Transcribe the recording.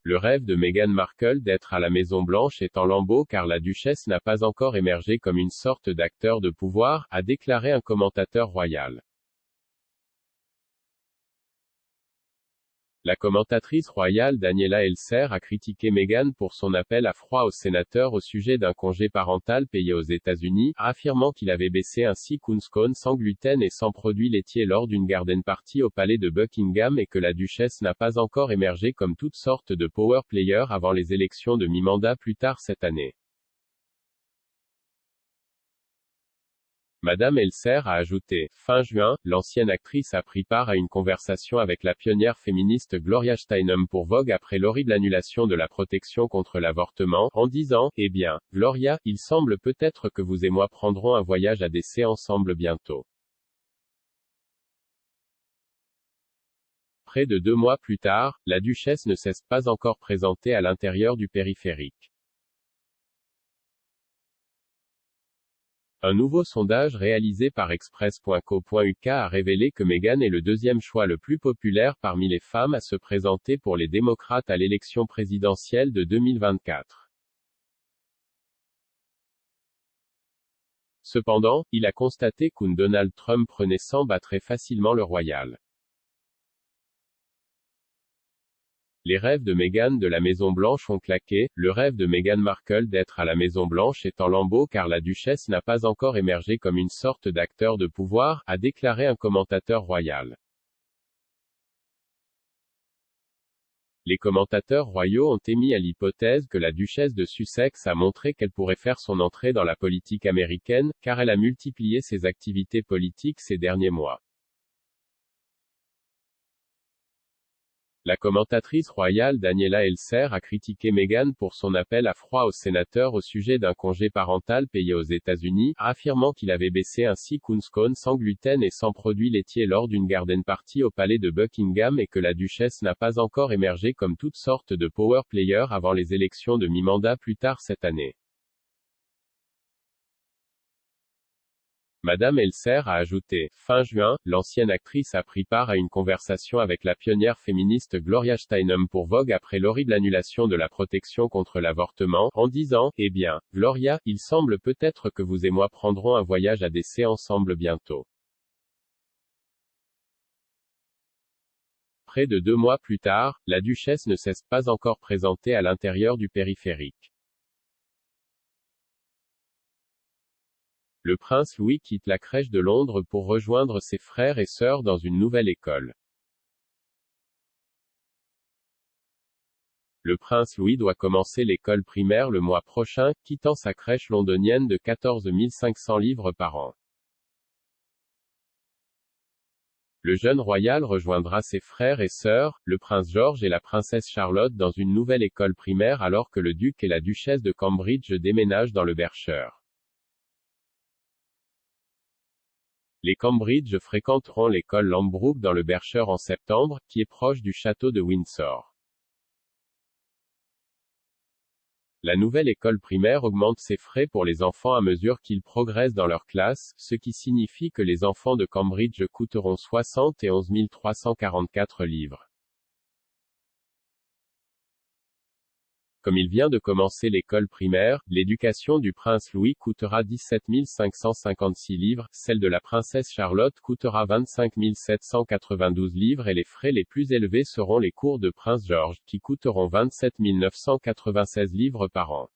Le rêve de Meghan Markle d'être à la Maison-Blanche est en lambeaux car la duchesse n'a pas encore émergé comme une sorte d'acteur de pouvoir, a déclaré un commentateur royal. La commentatrice royale Daniela Elser a critiqué Meghan pour son appel à froid aux sénateurs au sujet d'un congé parental payé aux États-Unis, affirmant qu'il avait baissé un scone sans gluten et sans produits laitiers lors d'une garden party au palais de Buckingham et que la duchesse n'a pas encore émergé comme toute sorte de power player avant les élections de mi-mandat plus tard cette année. Madame Elser a ajouté, fin juin, l'ancienne actrice a pris part à une conversation avec la pionnière féministe Gloria Steinem pour Vogue après l'horrible annulation de la protection contre l'avortement, en disant, eh bien, Gloria, il semble peut-être que vous et moi prendrons un voyage à décès ensemble bientôt. Près de 2 mois plus tard, la duchesse ne s'est pas encore présentée à l'intérieur du périphérique. Un nouveau sondage réalisé par Express.co.uk a révélé que Meghan est le deuxième choix le plus populaire parmi les femmes à se présenter pour les démocrates à l'élection présidentielle de 2024. Cependant, il a constaté qu'un Donald Trump renaissant battrait facilement le royal. Les rêves de Meghan de la Maison-Blanche ont claqué, le rêve de Meghan Markle d'être à la Maison-Blanche est en lambeaux car la duchesse n'a pas encore émergé comme une sorte d'acteur de pouvoir, a déclaré un commentateur royal. Les commentateurs royaux ont émis à l'hypothèse que la duchesse de Sussex a montré qu'elle pourrait faire son entrée dans la politique américaine, car elle a multiplié ses activités politiques ces derniers mois. La commentatrice royale Daniela Elser a critiqué Meghan pour son appel à froid aux sénateurs au sujet d'un congé parental payé aux États-Unis, affirmant qu'il avait baissé un scone sans gluten et sans produits laitiers lors d'une garden party au palais de Buckingham et que la duchesse n'a pas encore émergé comme toute sorte de power player avant les élections de mi-mandat plus tard cette année. Madame Elser a ajouté, fin juin, l'ancienne actrice a pris part à une conversation avec la pionnière féministe Gloria Steinem pour Vogue après l'horrible annulation de la protection contre l'avortement, en disant, eh bien, Gloria, il semble peut-être que vous et moi prendrons un voyage à décès ensemble bientôt. Près de 2 mois plus tard, la duchesse ne s'est pas encore présentée à l'intérieur du périphérique. Le prince Louis quitte la crèche de Londres pour rejoindre ses frères et sœurs dans une nouvelle école. Le prince Louis doit commencer l'école primaire le mois prochain, quittant sa crèche londonienne de 14 500 livres par an. Le jeune royal rejoindra ses frères et sœurs, le prince George et la princesse Charlotte dans une nouvelle école primaire alors que le duc et la duchesse de Cambridge déménagent dans le Berkshire. Les Cambridge fréquenteront l'école Lambrook dans le Berkshire en septembre, qui est proche du château de Windsor. La nouvelle école primaire augmente ses frais pour les enfants à mesure qu'ils progressent dans leur classe, ce qui signifie que les enfants de Cambridge coûteront 71 344 livres. Comme il vient de commencer l'école primaire, l'éducation du prince Louis coûtera 17 556 livres, celle de la princesse Charlotte coûtera 25 792 livres et les frais les plus élevés seront les cours de prince George, qui coûteront 27 996 livres par an.